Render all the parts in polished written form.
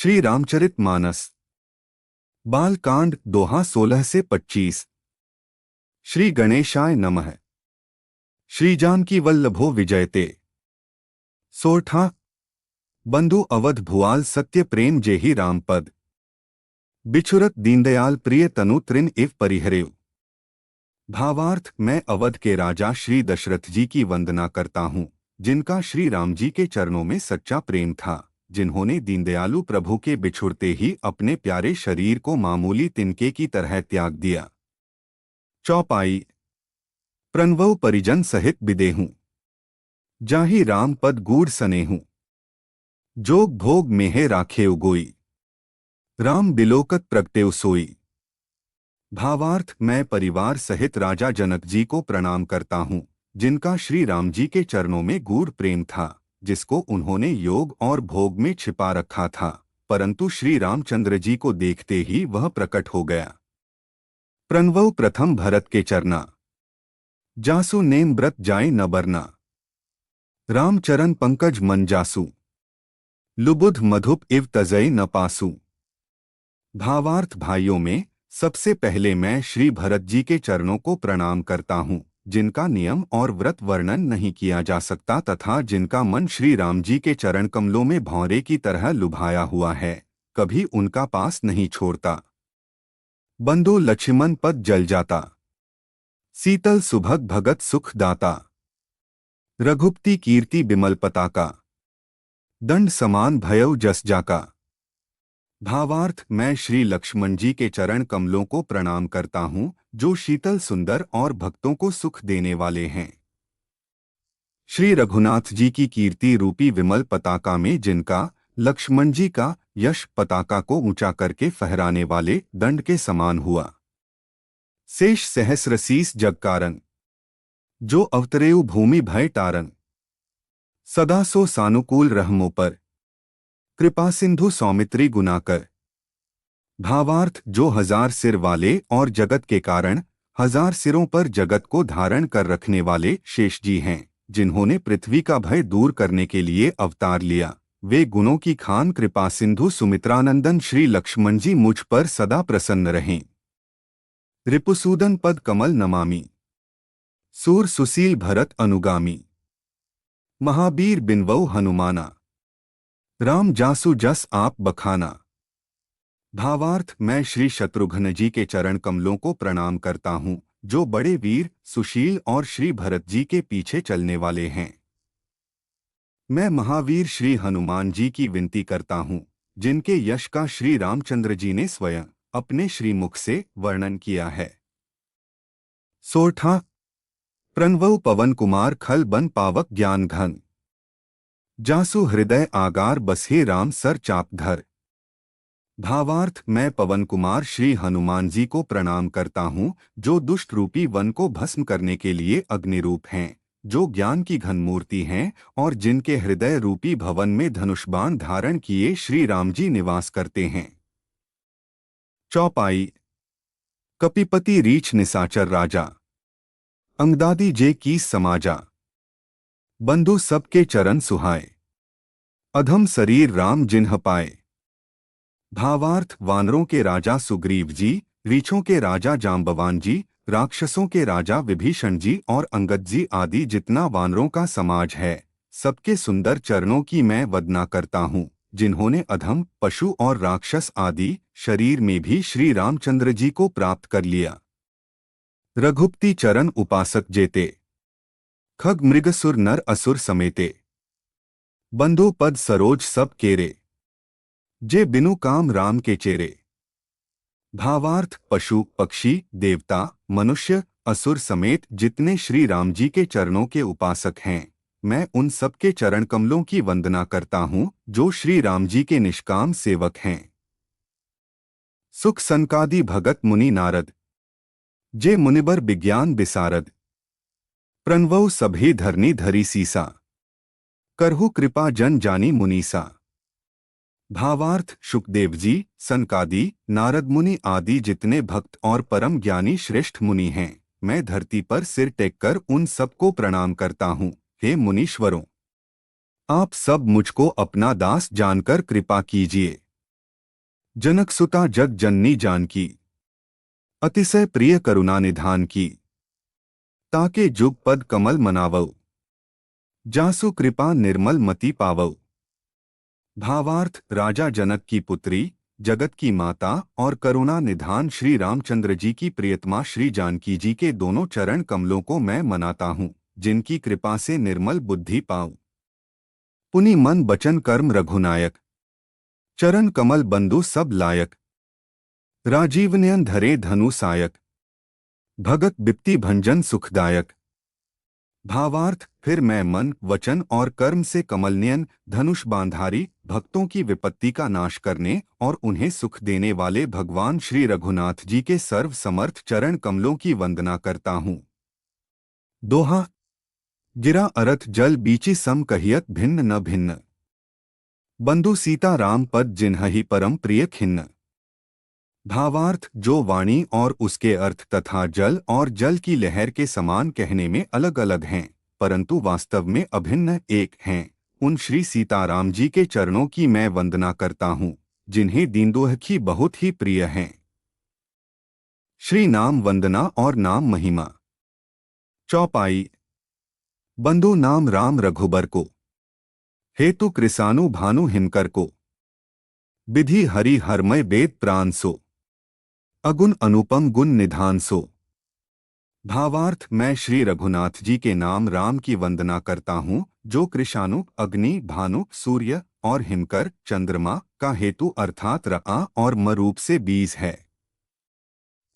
श्री रामचरितमानस बालकांड दोहा 16 से 25। श्री गणेशाय नमः। श्री जानकी वल्लभो विजयते। सोरठा बंधु अवध भुआल सत्य प्रेम जेहि रामपद। बिछुरत दीनदयाल प्रिय तनु त्रिन इव परिहरेव। भावार्थ, मैं अवध के राजा श्री दशरथ जी की वंदना करता हूँ, जिनका श्री राम जी के चरणों में सच्चा प्रेम था, जिन्होंने दीनदयालु प्रभु के बिछुड़ते ही अपने प्यारे शरीर को मामूली तिनके की तरह त्याग दिया। चौपाई प्रणवौ परिजन सहित बिदेहूं। जाहि राम पद गूढ़ सनेहूं। जोग भोग मेहे राखेउ गोई। राम बिलोकत प्रगटेउ सोई। भावार्थ, मैं परिवार सहित राजा जनक जी को प्रणाम करता हूँ, जिनका श्री राम जी के चरणों में गूढ़ प्रेम था, जिसको उन्होंने योग और भोग में छिपा रखा था, परंतु श्री रामचंद्र जी को देखते ही वह प्रकट हो गया। प्रणवौ प्रथम भरत के चरना। जासु नेम व्रत जाय न बरना। रामचरण पंकज मन जासु। लुबुध मधुप इव तजय न पासु। भावार्थ, भाइयों में सबसे पहले मैं श्री भरत जी के चरणों को प्रणाम करता हूँ, जिनका नियम और व्रत वर्णन नहीं किया जा सकता तथा जिनका मन श्री राम जी के चरण कमलों में भौरे की तरह लुभाया हुआ है, कभी उनका पास नहीं छोड़ता। बंधु लक्ष्मण पद जल जाता। शीतल सुभग भगत सुख दाता। रघुपति कीर्ति बिमल पताका। दंड समान भयउ जस जाका। भावार्थ, मैं श्री लक्ष्मण जी के चरण कमलों को प्रणाम करता हूँ, जो शीतल सुंदर और भक्तों को सुख देने वाले हैं। श्री रघुनाथ जी की कीर्ति रूपी विमल पताका में जिनका, लक्ष्मण जी का यश पताका को ऊंचा करके फहराने वाले दंड के समान हुआ। शेष सहस्र शीस जग कारण। जो अवतरेउ भूमि भय तारन। सदा सो सानुकूल रहमो पर। कृपा सिंधु सौमित्री गुनाकर। भावार्थ, जो 1000 सिर वाले और जगत के कारण 1000 सिरों पर जगत को धारण कर रखने वाले शेष जी हैं, जिन्होंने पृथ्वी का भय दूर करने के लिए अवतार लिया, वे गुणों की खान कृपा सिंधु सुमित्रानंदन श्री लक्ष्मण जी मुझ पर सदा प्रसन्न रहें। रिपुसूदन पद कमल नमामि। सूर सुशील भरत अनुगामी। महावीर बिनवौ हनुमाना। राम जासु जस आप बखाना। भावार्थ, मैं श्री शत्रुघ्न जी के चरण कमलों को प्रणाम करता हूँ, जो बड़े वीर, सुशील और श्री भरत जी के पीछे चलने वाले हैं। मैं महावीर श्री हनुमान जी की विनती करता हूँ, जिनके यश का श्री रामचंद्र जी ने स्वयं अपने श्रीमुख से वर्णन किया है। सोरठा प्रणवौ पवन कुमार खल बन पावक ज्ञान घन। जासु हृदय आगार बसहे राम सर चाप धर। भावार्थ, मैं पवन कुमार श्री हनुमान जी को प्रणाम करता हूँ, जो दुष्ट रूपी वन को भस्म करने के लिए अग्निरूप हैं, जो ज्ञान की घन मूर्ति हैं और जिनके हृदय रूपी भवन में धनुष्बाण धारण किए श्री राम जी निवास करते हैं। चौपाई कपिपति रीछ निसाचर राजा। अंगदादी जे की समाजा। बंधु सबके चरण सुहाए। अधम शरीर राम जिन्ह पाए। भावार्थ, वानरों के राजा सुग्रीव जी, रीछों के राजा जाम्बवान जी, राक्षसों के राजा विभीषण जी और अंगद जी आदि जितना वानरों का समाज है, सबके सुंदर चरणों की मैं वंदना करता हूँ, जिन्होंने अधम, पशु और राक्षस आदि शरीर में भी श्री रामचंद्र जी को प्राप्त कर लिया। रघुपति चरण उपासक जेते। खग मृगसुर नर असुर समेते। बंधु पद सरोज सब केरे। जे बिनु काम राम के चेरे। भावार्थ, पशु, पक्षी, देवता, मनुष्य, असुर समेत जितने श्री राम जी के चरणों के उपासक हैं, मैं उन सबके चरण कमलों की वंदना करता हूँ, जो श्री राम जी के निष्काम सेवक हैं। सुख सनकादि भगत मुनि नारद। जे मुनिबर विज्ञान बिसारद। प्रणवौ सभे धरनी धरी सीसा। करहु कृपा जन जानी मुनीसा। भावार्थ, शुकदेव जी, सनकादि, नारद मुनि आदि जितने भक्त और परम ज्ञानी श्रेष्ठ मुनि हैं, मैं धरती पर सिर टेककर उन सबको प्रणाम करता हूँ। हे मुनीश्वरों, आप सब मुझको अपना दास जानकर कृपा कीजिए। जनकसुता जग जननी जानकी, अतिशय प्रिय करुणा निधान की, ताके जुग पद कमल मनावौ, जासु कृपा निर्मल मति पावौ। भावार्थ, राजा जनक की पुत्री, जगत की माता और करुणा निधान श्री रामचंद्र जी की प्रियतमा श्री जानकी जी के दोनों चरण कमलों को मैं मनाता हूँ, जिनकी कृपा से निर्मल बुद्धि पाऊं। पुनि मन बचन कर्म रघुनायक, चरण कमल बंधु सब लायक, राजीव नयन धरे धनु सायक, भगत बिप्ति भंजन सुखदायक। भावार्थ, फिर मैं मन, वचन और कर्म से कमलनयन, धनुष बांधारी, भक्तों की विपत्ति का नाश करने और उन्हें सुख देने वाले भगवान श्री रघुनाथ जी के सर्व समर्थ चरण कमलों की वंदना करता हूँ। दोहा। गिरा अरथ जल बीची सम कहियत भिन्न न भिन्न, बंधु सीता राम पद जिन्हहि परम प्रिय खिन्न। भावार्थ, जो वाणी और उसके अर्थ तथा जल और जल की लहर के समान कहने में अलग अलग हैं, परंतु वास्तव में अभिन्न एक हैं, उन श्री सीताराम जी के चरणों की मैं वंदना करता हूँ, जिन्हें दीनदोहखी बहुत ही प्रिय हैं। श्री नाम वंदना और नाम महिमा। चौपाई। बंधु नाम राम रघुबर को, हेतु कृसानु भानु हिमकर को, विधि हरि हरमय वेद प्राण सो, अगुण अनुपम गुण निधान सो। भावार्थ, मैं श्री रघुनाथ जी के नाम राम की वंदना करता हूँ, जो कृशानु, अग्नि, भानु, सूर्य और हिमकर, चंद्रमा का हेतु अर्थात रा और म रूप से बीज है।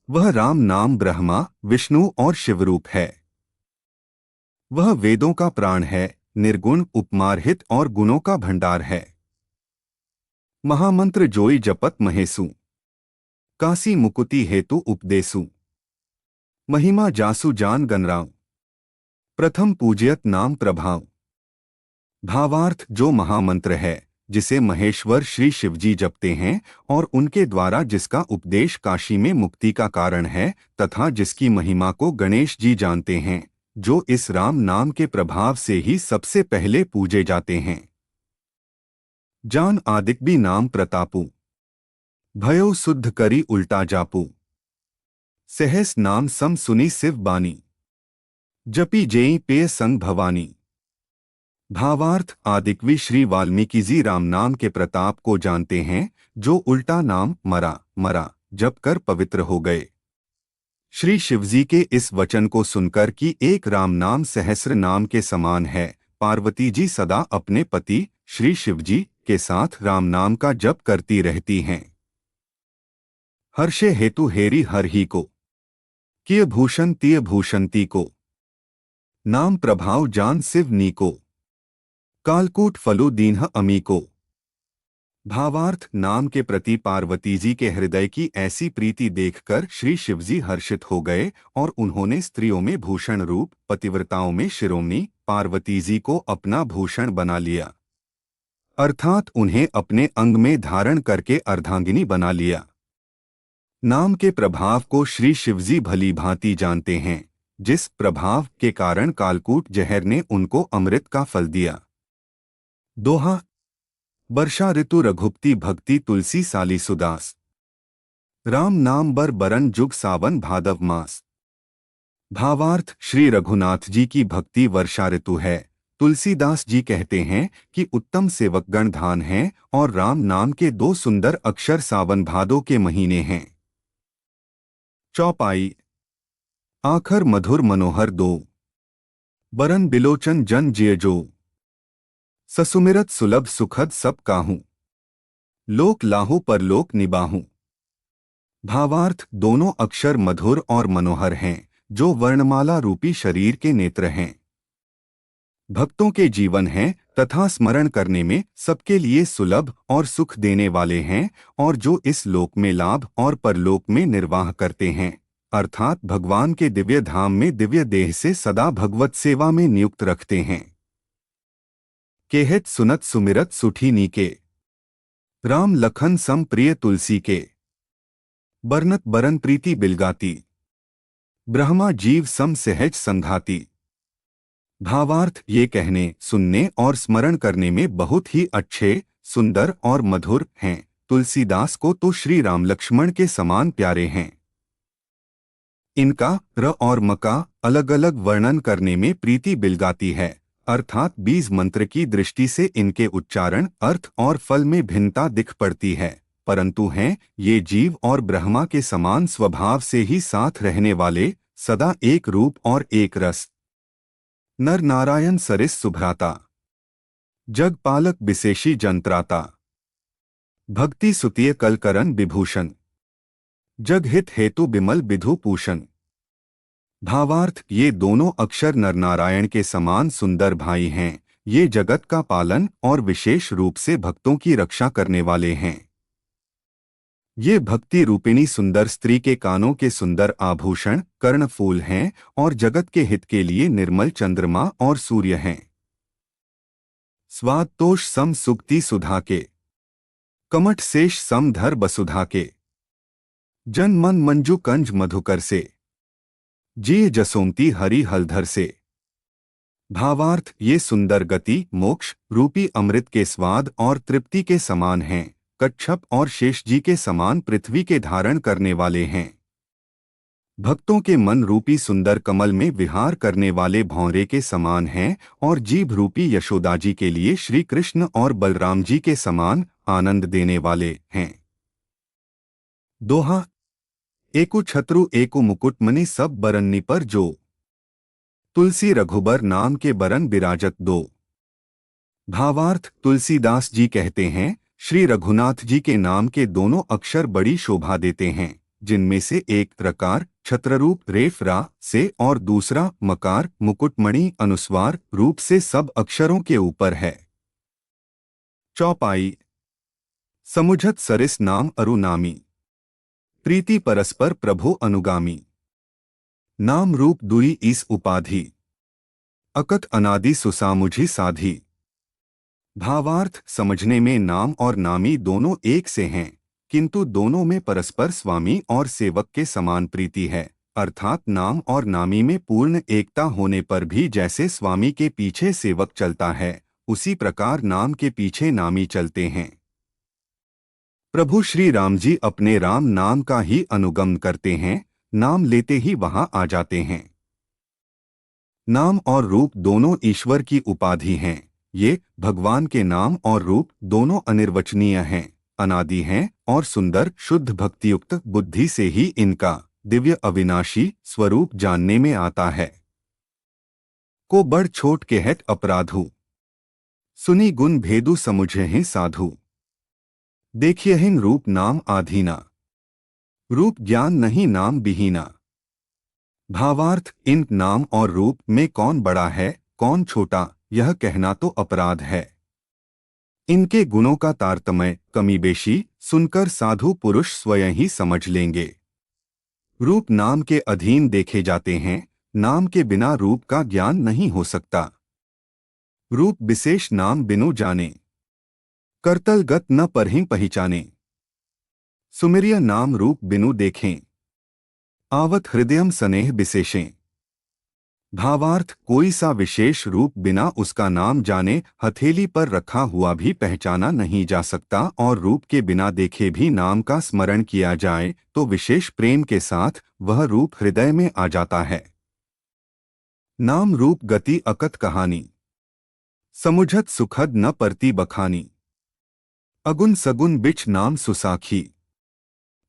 वह राम नाम ब्रह्मा, विष्णु और शिवरूप है। वह वेदों का प्राण है, निर्गुण, उपमारहित और गुणों का भंडार है। महामंत्र जोई जपत महेसु, काशी मुकुति हेतु उपदेसु, महिमा जासु जान गनराव, प्रथम पूज्यत नाम प्रभाव। भावार्थ, जो महामंत्र है, जिसे महेश्वर श्री शिवजी जपते हैं और उनके द्वारा जिसका उपदेश काशी में मुक्ति का कारण है, तथा जिसकी महिमा को गणेश जी जानते हैं, जो इस राम नाम के प्रभाव से ही सबसे पहले पूजे जाते हैं। जान आदिक भी नाम प्रतापु, भयो शुद्ध करी उल्टा जापू, सहस नाम सम सुनी शिव बानी, जपी जेई पेय संग भवानी। भावार्थ, आदिकवि श्री वाल्मीकि जी राम नाम के प्रताप को जानते हैं, जो उल्टा नाम मरा जप कर पवित्र हो गए। श्री शिवजी के इस वचन को सुनकर कि एक राम नाम सहस्र नाम के समान है, पार्वती जी सदा अपने पति श्री शिवजी के साथ राम नाम का जप करती रहती हैं। हर्षे हेतु हेरी हर ही को, किय भूषण तिय भूषंती को, नाम प्रभाव जान शिव नी को, कालकूट फलु दीन्ह अमी को। भावार्थ, नाम के प्रति पार्वती जी के हृदय की ऐसी प्रीति देखकर श्री शिवजी हर्षित हो गए और उन्होंने स्त्रियों में भूषण रूप, पतिव्रताओं में शिरोमणि पार्वती जी को अपना भूषण बना लिया, अर्थात उन्हें अपने अंग में धारण करके अर्धांगिनी बना लिया। नाम के प्रभाव को श्री शिवजी भली भांति जानते हैं, जिस प्रभाव के कारण कालकूट जहर ने उनको अमृत का फल दिया। दोहा। वर्षा ऋतु रघुपति भक्ति तुलसी साली सुदास, राम नाम बर बरन जुग सावन भादव मास। भावार्थ, श्री रघुनाथ जी की भक्ति वर्षा ऋतु है। तुलसीदास जी कहते हैं कि उत्तम सेवकगण धान हैं और राम नाम के दो सुंदर अक्षर सावन भादो के महीने हैं। चौपाई। आखर मधुर मनोहर दो, बरन बिलोचन जन जिय जो, ससुमिरत सुलभ सुखद सब काहू, लोक लाहू परलोक निबाहू। भावार्थ, दोनों अक्षर मधुर और मनोहर हैं, जो वर्णमाला रूपी शरीर के नेत्र हैं, भक्तों के जीवन हैं तथा स्मरण करने में सबके लिए सुलभ और सुख देने वाले हैं, और जो इस लोक में लाभ और परलोक में निर्वाह करते हैं, अर्थात भगवान के दिव्य धाम में दिव्य देह से सदा भगवत सेवा में नियुक्त रखते हैं। केहत सुनत सुमिरत सुठी नीके, राम लखन सम प्रिय तुलसी के, बरनत बरन प्रीति बिलगाती, ब्रह्मा जीव सम सहज संघाती। भावार्थ, ये कहने, सुनने और स्मरण करने में बहुत ही अच्छे, सुंदर और मधुर हैं, तुलसीदास को तो श्री राम लक्ष्मण के समान प्यारे हैं। इनका र और म का अलग अलग वर्णन करने में प्रीति बिलगाती है, अर्थात बीज मंत्र की दृष्टि से इनके उच्चारण, अर्थ और फल में भिन्नता दिख पड़ती है, परंतु हैं ये जीव और ब्रह्मा के समान स्वभाव से ही साथ रहने वाले, सदा एक रूप और एक रस। नर नारायण सरिस सुभ्राता, जग पालक विशेषी जंत्राता, भक्ति सुतिय कलकरण विभूषण, जग हित हेतु बिमल विधु पूषण। भावार्थ, ये दोनों अक्षर नरनारायण के समान सुंदर भाई हैं। ये जगत का पालन और विशेष रूप से भक्तों की रक्षा करने वाले हैं। ये भक्ति रूपिणी सुंदर स्त्री के कानों के सुंदर आभूषण, कर्णफूल हैं और जगत के हित के लिए निर्मल चंद्रमा और सूर्य हैं। स्वादतोष सम सुक्ति सुधा के, कमठ शेष सम धर बसुधा के, जन मन मंजू कंज मधुकर से, जी जसोमती हरि हलधर से। भावार्थ, ये सुंदर गति, मोक्ष रूपी अमृत के स्वाद और तृप्ति के समान हैं। कच्छप और शेष जी के समान पृथ्वी के धारण करने वाले हैं। भक्तों के मन रूपी सुंदर कमल में विहार करने वाले भौरे के समान हैं और जीभ रूपी यशोदा जी के लिए श्री कृष्ण और बलराम जी के समान आनंद देने वाले हैं। दोहा। एकु छत्रु एकु मुकुट मनि सब बरन्नी पर जो, तुलसी रघुबर नाम के बरन बिराजत दो। भावार्थ, तुलसीदास जी कहते हैं, श्री रघुनाथ जी के नाम के दोनों अक्षर बड़ी शोभा देते हैं, जिनमें से एक रकार छत्ररूप रेफ रा से और दूसरा मकार मुकुटमणि अनुस्वार रूप से सब अक्षरों के ऊपर है। चौपाई। समुझत सरिस नाम अरुनामी, प्रीति परस्पर प्रभु अनुगामी। नाम रूप दुई इस उपाधि, अकथ अनादि सुसामुझी साधी। भावार्थ, समझने में नाम और नामी दोनों एक से हैं, किंतु दोनों में परस्पर स्वामी और सेवक के समान प्रीति है, अर्थात नाम और नामी में पूर्ण एकता होने पर भी जैसे स्वामी के पीछे सेवक चलता है, उसी प्रकार नाम के पीछे नामी चलते हैं। प्रभु श्री राम जी अपने राम नाम का ही अनुगम करते हैं, नाम लेते ही वहां आ जाते हैं। नाम और रूप दोनों ईश्वर की उपाधि हैं। ये भगवान के नाम और रूप दोनों अनिर्वचनीय हैं, अनादि हैं और सुंदर शुद्ध भक्तियुक्त बुद्धि से ही इनका दिव्य अविनाशी स्वरूप जानने में आता है। को बड़ छोट कहत अपराधु, सुनी गुण भेदु समुझहि साधु। देखियहिन रूप नाम आधीना, रूप ज्ञान नहीं नाम बिहीना। भावार्थ, इन नाम और रूप में कौन बड़ा है कौन छोटा, यह कहना तो अपराध है। इनके गुणों का तारतम्य कमीबेशी सुनकर साधु पुरुष स्वयं ही समझ लेंगे। रूप नाम के अधीन देखे जाते हैं, नाम के बिना रूप का ज्ञान नहीं हो सकता। रूप विशेष नाम बिनु जाने, करतल गत न परहिं पहचाने। सुमिरिय नाम रूप बिनु देखें, आवत हृदयम स्नेह विशेषें। भावार्थ, कोई सा विशेष रूप बिना उसका नाम जाने हथेली पर रखा हुआ भी पहचाना नहीं जा सकता, और रूप के बिना देखे भी नाम का स्मरण किया जाए तो विशेष प्रेम के साथ वह रूप हृदय में आ जाता है। नाम रूप गति अकथ कहानी, समुझत सुखद न परती बखानी। अगुन सगुन बिच नाम सुसाखी,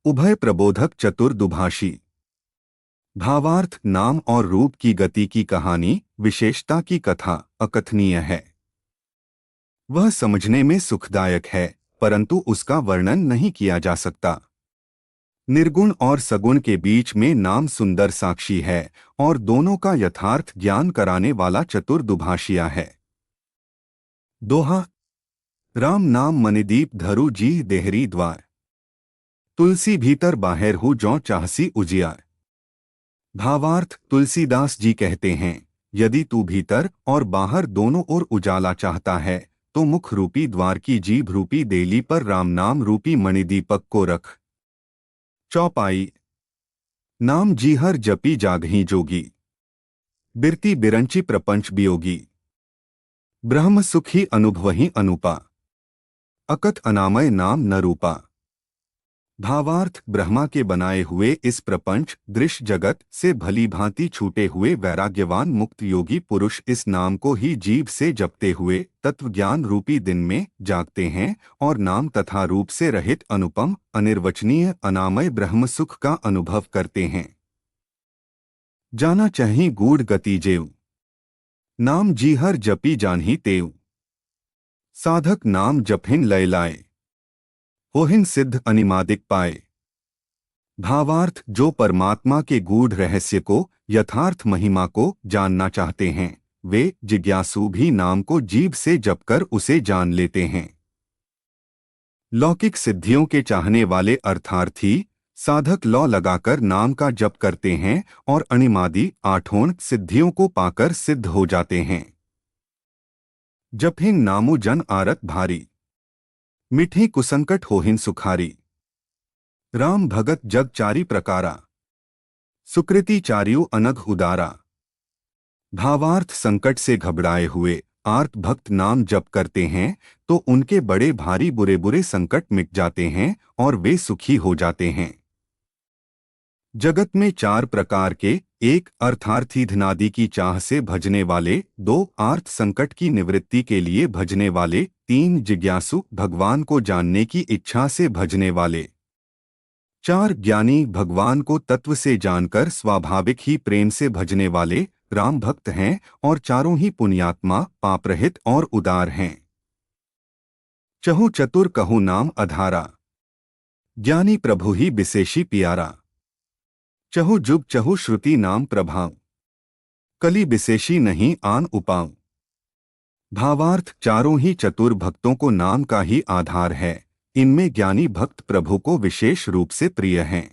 उभय प्रबोधक चतुर दुभाषी। भावार्थ, नाम और रूप की गति की कहानी, विशेषता की कथा अकथनीय है। वह समझने में सुखदायक है, परंतु उसका वर्णन नहीं किया जा सकता। निर्गुण और सगुण के बीच में नाम सुंदर साक्षी है और दोनों का यथार्थ ज्ञान कराने वाला चतुर दुभाषिया है। दोहा। राम नाम मनिदीप धरु जी देहरी द्वार, तुलसी भीतर बाहर हूँ जौ चाहसी उजियार। भावार्थ, तुलसीदास जी कहते हैं, यदि तू भीतर और बाहर दोनों ओर उजाला चाहता है तो मुख रूपी द्वार की जीभ रूपी देली पर राम नाम रूपी मणिदीपक को रख। चौपाई। नाम जीहर जपी जागही जोगी, बिरती बिरंची प्रपंच बियोगी। ब्रह्म सुखी अनुभवहि अनुपा, अकथ अनामय नाम न रूपा। भावार्थ ब्रह्मा के बनाए हुए इस प्रपंच दृश्य जगत से भली भांति छूटे हुए वैराग्यवान मुक्त योगी पुरुष इस नाम को ही जीभ से जपते हुए तत्व ज्ञान रूपी दिन में जागते हैं और नाम तथा रूप से रहित अनुपम अनिर्वचनीय अनामय ब्रह्म सुख का अनुभव करते हैं। जाना चाहिए गूढ़ गति जेव, नाम जी हर जपी जानही तेव, साधक नाम जपहिन लय लाए, होहिन सिद्ध अनिमादिक पाए। भावार्थ जो परमात्मा के गूढ़ रहस्य को यथार्थ महिमा को जानना चाहते हैं वे जिज्ञासु भी नाम को जीभ से जपकर उसे जान लेते हैं। लौकिक सिद्धियों के चाहने वाले अर्थार्थी साधक लौ लगाकर नाम का जप करते हैं और अणिमादि आठों सिद्धियों को पाकर सिद्ध हो जाते हैं। जपहिन नामु जन आरत भारी, मिठी कुसंकट होहिन सुखारी, राम भगत जग चारी प्रकारा, सुकृति चार्यु अनघ उदारा। भावार्थ संकट से घबराए हुए आर्त भक्त नाम जप करते हैं तो उनके बड़े भारी बुरे बुरे संकट मिट जाते हैं और वे सुखी हो जाते हैं। जगत में चार प्रकार के, एक अर्थार्थी धनादि की चाह से भजने वाले, दो आर्थ संकट की निवृत्ति के लिए भजने वाले, तीन जिज्ञासु भगवान को जानने की इच्छा से भजने वाले, चार ज्ञानी भगवान को तत्व से जानकर स्वाभाविक ही प्रेम से भजने वाले राम भक्त हैं और चारों ही पुण्यात्मा पापरहित और उदार हैं। चहु चतुर कहु नाम अधारा, ज्ञानी प्रभु ही विशेषी प्यारा। चहु जुग चहु श्रुति नाम प्रभाव, कली विशेषी नहीं आन उपाव। भावार्थ चारों ही चतुर भक्तों को नाम का ही आधार है। इनमें ज्ञानी भक्त प्रभु को विशेष रूप से प्रिय हैं।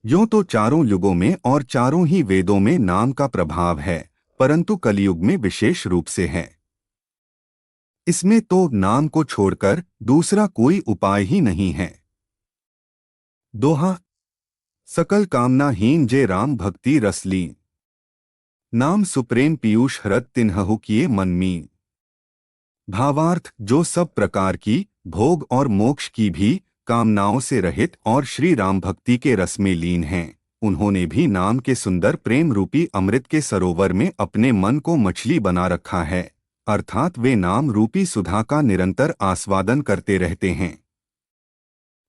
यूं तो चारों युगों में और चारों ही वेदों में नाम का प्रभाव है, परंतु कलियुग में विशेष रूप से है। इसमें तो नाम को छोड़कर दूसरा कोई उपाय ही नहीं है। दोहा सकल कामनाहीन जे राम भक्ति रसलीन, नाम सुप्रेम पीयूष हृद तिन्हु किए मन मीन। भावार्थ जो सब प्रकार की भोग और मोक्ष की भी कामनाओं से रहित और श्री राम भक्ति के रस में लीन हैं, उन्होंने भी नाम के सुंदर प्रेम रूपी अमृत के सरोवर में अपने मन को मछली बना रखा है, अर्थात वे नाम रूपी सुधा का निरंतर आस्वादन करते रहते हैं।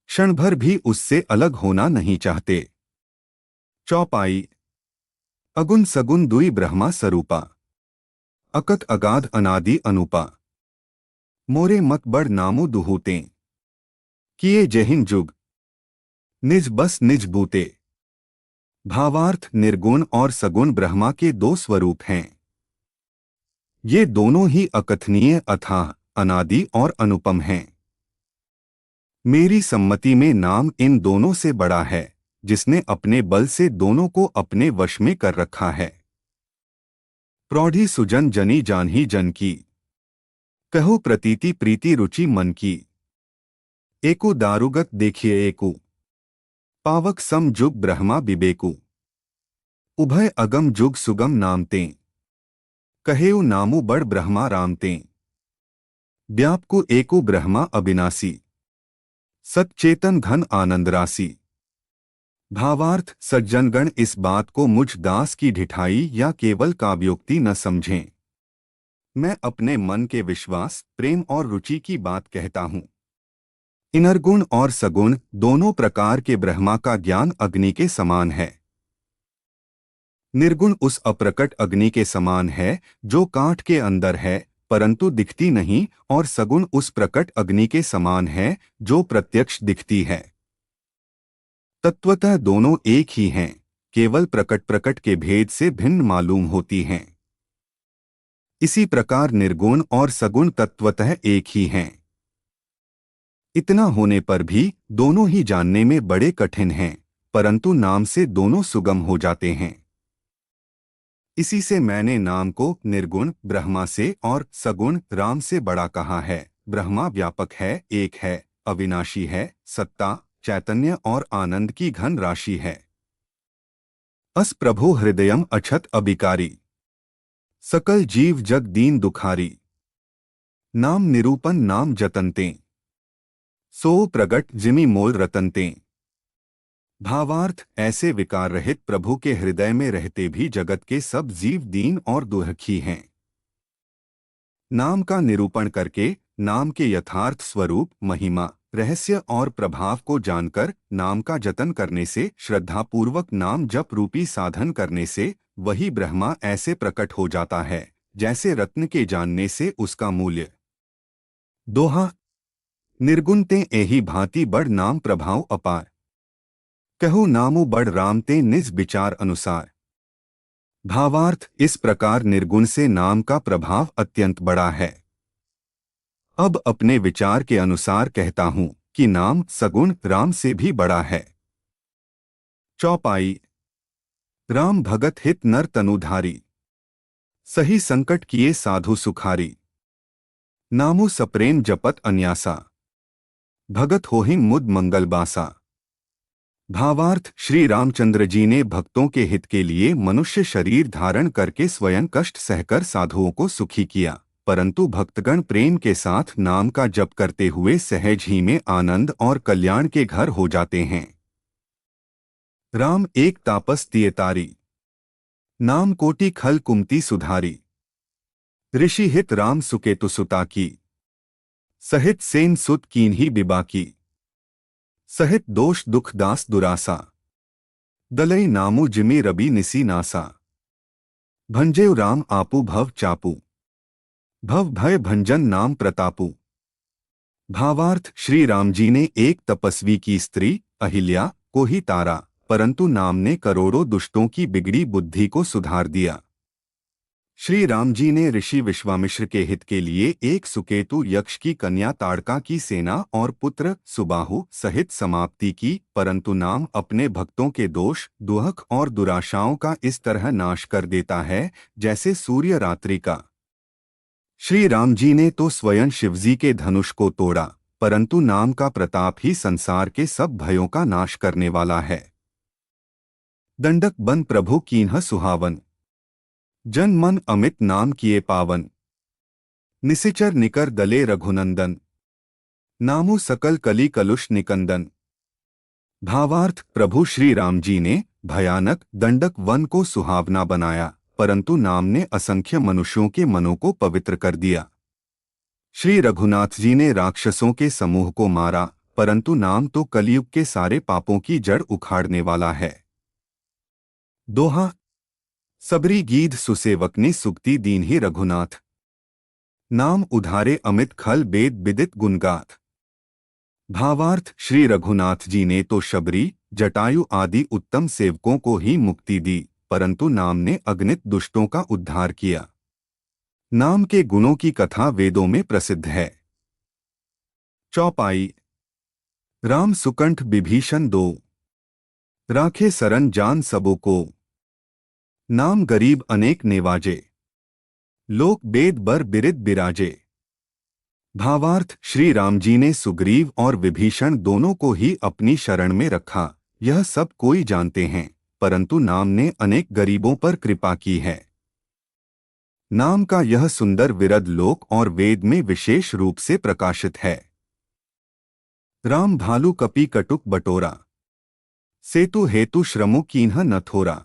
क्षण भर भी उससे अलग होना नहीं चाहते। चौपाई अगुन सगुन दुई ब्रह्मा स्वरूपा, अकत अगाध अनादि अनुपा। मोरे मत बड़ नामु दुहूते, किए जहिन जुग निज बस निज बूते। भावार्थ निर्गुण और सगुण ब्रह्मा के दो स्वरूप हैं। ये दोनों ही अकथनीय अथाह अनादि और अनुपम हैं। मेरी सम्मति में नाम इन दोनों से बड़ा है, जिसने अपने बल से दोनों को अपने वश में कर रखा है। प्रौढ़ी सुजन जनी जानही जन की, कहो प्रतीति प्रीति रुचि मन की। एको दारुगत देखिए एको, पावक सम जुग ब्रह्मा बिबेकु। उभय अगम जुग सुगम नामते, कहेउ नामु बड़ ब्रह्मा रामते। व्यापकु एको ब्रह्मा अविनाशी, सच्चेतन घन आनंद राशि। भावार्थ सज्जनगण इस बात को मुझ दास की ढिठाई या केवल काव्योक्ति न समझें। मैं अपने मन के विश्वास प्रेम और रुचि की बात कहता हूँ। इनरगुण और सगुण दोनों प्रकार के ब्रह्मा का ज्ञान अग्नि के समान है। निर्गुण उस अप्रकट अग्नि के समान है जो काठ के अंदर है परंतु दिखती नहीं, और सगुण उस प्रकट अग्नि के समान है जो प्रत्यक्ष दिखती है। तत्वतः दोनों एक ही हैं, केवल प्रकट के भेद से भिन्न मालूम होती हैं। इसी प्रकार निर्गुण और सगुण तत्वतः एक ही हैं। इतना होने पर भी दोनों ही जानने में बड़े कठिन हैं, परंतु नाम से दोनों सुगम हो जाते हैं। इसी से मैंने नाम को निर्गुण ब्रह्मा से और सगुण राम से बड़ा कहा है। ब्रह्मा व्यापक है, एक है, अविनाशी है, सत्ता चैतन्य और आनंद की घन राशि है। अस प्रभु हृदयम अछत अबिकारी, सकल जीव जग दीन दुखारी। नाम निरूपन नाम जतनते, सो प्रगट जिमि मोल रतनते। भावार्थ, ऐसे विकार रहित प्रभु के हृदय में रहते भी जगत के सब जीव दीन और दुखी हैं। नाम का निरूपण करके नाम के यथार्थ स्वरूप, महिमा, रहस्य और प्रभाव को जानकर नाम का जतन करने से, श्रद्धापूर्वक नाम जप रूपी साधन करने से वही ब्रह्मा ऐसे प्रकट हो जाता है जैसे रत्न के जानने से उसका मूल्य। दोहा। निर्गुण ते एही भांति बड़ नाम प्रभाव अपार। कहु नामु बड़ राम ते निज विचार अनुसार। भावार्थ, इस प्रकार निर्गुण से नाम का प्रभाव अत्यंत बड़ा है। अब अपने विचार के अनुसार कहता हूं कि नाम सगुण राम से भी बड़ा है। चौपाई। राम भगत हित नर तनुधारी। सही संकट किए साधु सुखारी। नामु सप्रेम जपत अन्यासा। भगत होहिं मुद मंगल बासा। भावार्थ, श्री रामचंद्र जी ने भक्तों के हित के लिए मनुष्य शरीर धारण करके स्वयं कष्ट सहकर साधुओं को सुखी किया, परंतु भक्तगण प्रेम के साथ नाम का जप करते हुए सहज ही में आनंद और कल्याण के घर हो जाते हैं। राम एक तापस तिये तारी। नाम कोटि खल कुमति सुधारी। ऋषि हित राम सुकेतु सुता की। सहित सेन सुत कीन्ही बिबाकी। सहित दोष दुख दास दुरासा। दलई नामु जिमि रबी निसी नासा। भंजेव राम आपू भव चापू। भव भय भंजन नाम प्रतापू। भावार्थ, श्री राम जी ने एक तपस्वी की स्त्री अहिल्या को ही तारा, परंतु नाम ने करोड़ों दुष्टों की बिगड़ी बुद्धि को सुधार दिया। श्री राम जी ने ऋषि विश्वामित्र के हित के लिए एक सुकेतु यक्ष की कन्या ताड़का की सेना और पुत्र सुबाहु सहित समाप्ति की, परंतु नाम अपने भक्तों के दोष, दुख और दुराशाओं का इस तरह नाश कर देता है जैसे सूर्य रात्रि का। श्री राम जी ने तो स्वयं शिवजी के धनुष को तोड़ा, परंतु नाम का प्रताप ही संसार के सब भयों का नाश करने वाला है। दंडक बन प्रभु कीन्ह सुहावन। जन मन अमित नाम किए पावन। निसिचर निकर दले रघुनंदन। नामु सकल कली कलुष निकंदन। भावार्थ, प्रभु श्री राम जी ने भयानक दंडक वन को सुहावना बनाया, परंतु नाम ने असंख्य मनुष्यों के मनों को पवित्र कर दिया। श्री रघुनाथ जी ने राक्षसों के समूह को मारा, परंतु नाम तो कलयुग के सारे पापों की जड़ उखाड़ने वाला है। दोहा। सबरी गीध सुसेवक ने सुक्ति दीन ही रघुनाथ। नाम उधारे अमित खल बेद विदित गुणगाथ। भावार्थ, श्री रघुनाथ जी ने तो शबरी, जटायु आदि उत्तम सेवकों को ही मुक्ति दी, परंतु नाम ने अगणित दुष्टों का उद्धार किया। नाम के गुणों की कथा वेदों में प्रसिद्ध है। चौपाई। राम सुकंठ विभीषण दो। राखे सरन जान सबों को। नाम गरीब अनेक नेवाजे। लोक बेद बर बिरिद बिराजे। भावार्थ, श्री राम जी ने सुग्रीव और विभीषण दोनों को ही अपनी शरण में रखा, यह सब कोई जानते हैं, परंतु नाम ने अनेक गरीबों पर कृपा की है। नाम का यह सुंदर विरद लोक और वेद में विशेष रूप से प्रकाशित है। राम भालू कपि कटुक बटोरा। सेतु हेतु श्रमो कीन्ह न थोरा।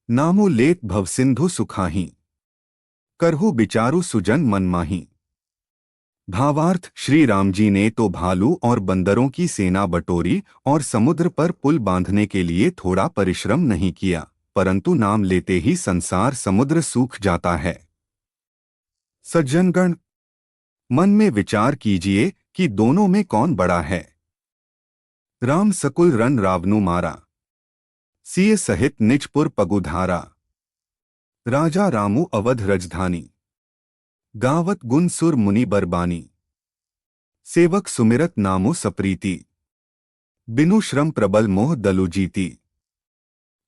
नामु लेत भवसिंधु सुखाही। करहु विचारु सुजन मनमाही। भावार्थ, श्री राम जी ने तो भालू और बंदरों की सेना बटोरी और समुद्र पर पुल बांधने के लिए थोड़ा परिश्रम नहीं किया, परंतु नाम लेते ही संसार समुद्र सूख जाता है। सज्जनगण, मन में विचार कीजिए कि दोनों में कौन बड़ा है। राम सकुल रन रावनु मारा। सिय सहित निजपुर पगुधारा। राजा रामु अवध रजधानी। गावत गुण सुर मुनि बरबानी। सेवक सुमिरत नामु सप्रीति। बिनु श्रम प्रबल मोह दलु जीती।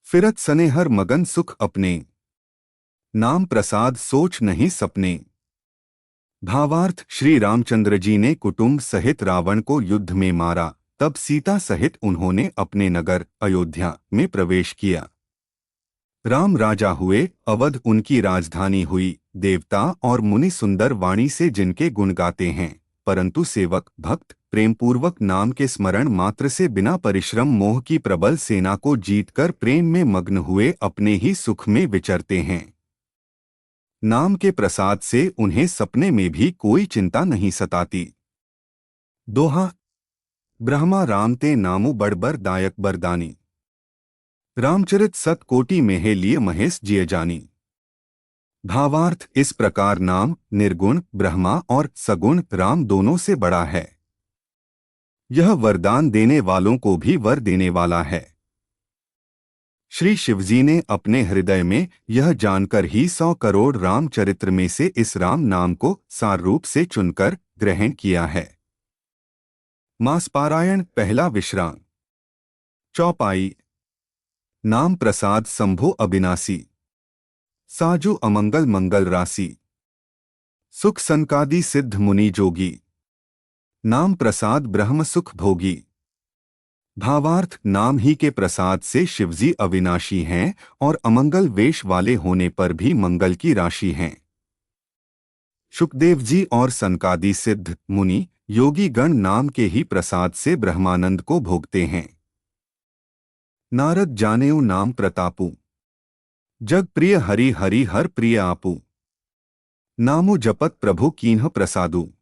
फिरत सनेहर मगन सुख अपने। नाम प्रसाद सोच नहीं सपने। भावार्थ, श्री रामचंद्र जी ने कुटुंब सहित रावण को युद्ध में मारा, तब सीता सहित उन्होंने अपने नगर अयोध्या में प्रवेश किया। राम राजा हुए, अवध उनकी राजधानी हुई। देवता और मुनि सुंदर वाणी से जिनके गुण गाते हैं, परंतु सेवक भक्त प्रेमपूर्वक नाम के स्मरण मात्र से बिना परिश्रम मोह की प्रबल सेना को जीतकर प्रेम में मग्न हुए अपने ही सुख में विचरते हैं। नाम के प्रसाद से उन्हें सपने में भी कोई चिंता नहीं सताती। दोहा। ब्रह्मा राम ते नामु बड़बर दायक बरदानी। रामचरित सत कोटि में लिए महेश जिय जानी। भावार्थ, इस प्रकार नाम निर्गुण ब्रह्मा और सगुण राम दोनों से बड़ा है। यह वरदान देने वालों को भी वर देने वाला है। श्री शिवजी ने अपने हृदय में यह जानकर ही 100 करोड़ रामचरित्र में से इस राम नाम को सार रूप से चुनकर ग्रहण किया है। मासपारायण पहला विश्राम। चौपाई। नाम प्रसाद संभो अविनाशी। साजु अमंगल मंगल राशि। सुख संकादि सिद्ध मुनि जोगी। नाम प्रसाद ब्रह्म सुख भोगी। भावार्थ, नाम ही के प्रसाद से शिवजी अविनाशी हैं और अमंगल वेश वाले होने पर भी मंगल की राशि हैं। शुकदेव जी और सनकादि सिद्ध मुनि योगी गण नाम के ही प्रसाद से ब्रह्मानंद को भोगते हैं। नारद जानेऊ नाम प्रतापू। जग प्रिय हरि हरि हर प्रिय आपू। नामो जपत प्रभु कीन्ह प्रसादू।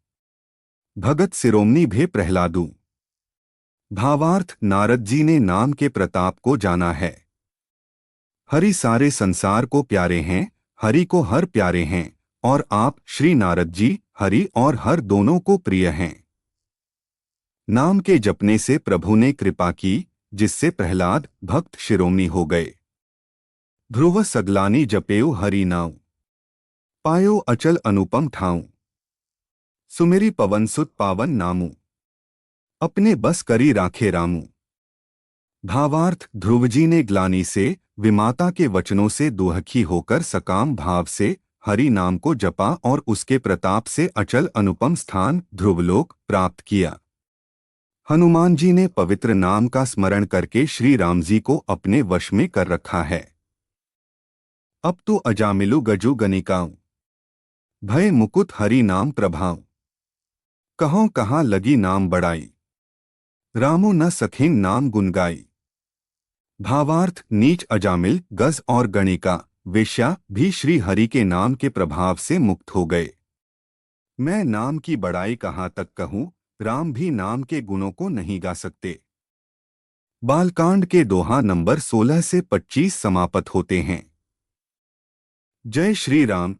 भगत सिरोमणि भे प्रहलादू। भावार्थ, नारद जी ने नाम के प्रताप को जाना है। हरि सारे संसार को प्यारे हैं, हरि को हर प्यारे हैं, और आप श्री नारद जी हरि और हर दोनों को प्रिय हैं। नाम के जपने से प्रभु ने कृपा की, जिससे प्रहलाद भक्त शिरोमणि हो गए। ध्रुव सगलानी जपेऊ हरि नाउ। पायो अचल अनुपम ठाऊं। सुमेरी पवन सुत पावन नामू। अपने बस करी राखे रामू। भावार्थ, ध्रुवजी ने ग्लानि से विमाता के वचनों से दुहखी होकर सकाम भाव से हरि नाम को जपा और उसके प्रताप से अचल अनुपम स्थान ध्रुवलोक प्राप्त किया। हनुमान जी ने पवित्र नाम का स्मरण करके श्री राम जी को अपने वश में कर रखा है। अब तो अजामिलु गजु गनिकाऊं। भय मुकुट हरि नाम प्रभाव। कहों कहाँ लगी नाम बड़ाई। रामो न सखिन नाम गुनगाई। भावार्थ, नीच अजामिल गज और गणिका वेश्या भी श्री हरि के नाम के प्रभाव से मुक्त हो गए। मैं नाम की बड़ाई कहाँ तक कहूँ, राम भी नाम के गुणों को नहीं गा सकते। बालकांड के दोहा नंबर 16 से 25 समाप्त होते हैं। जय श्री राम।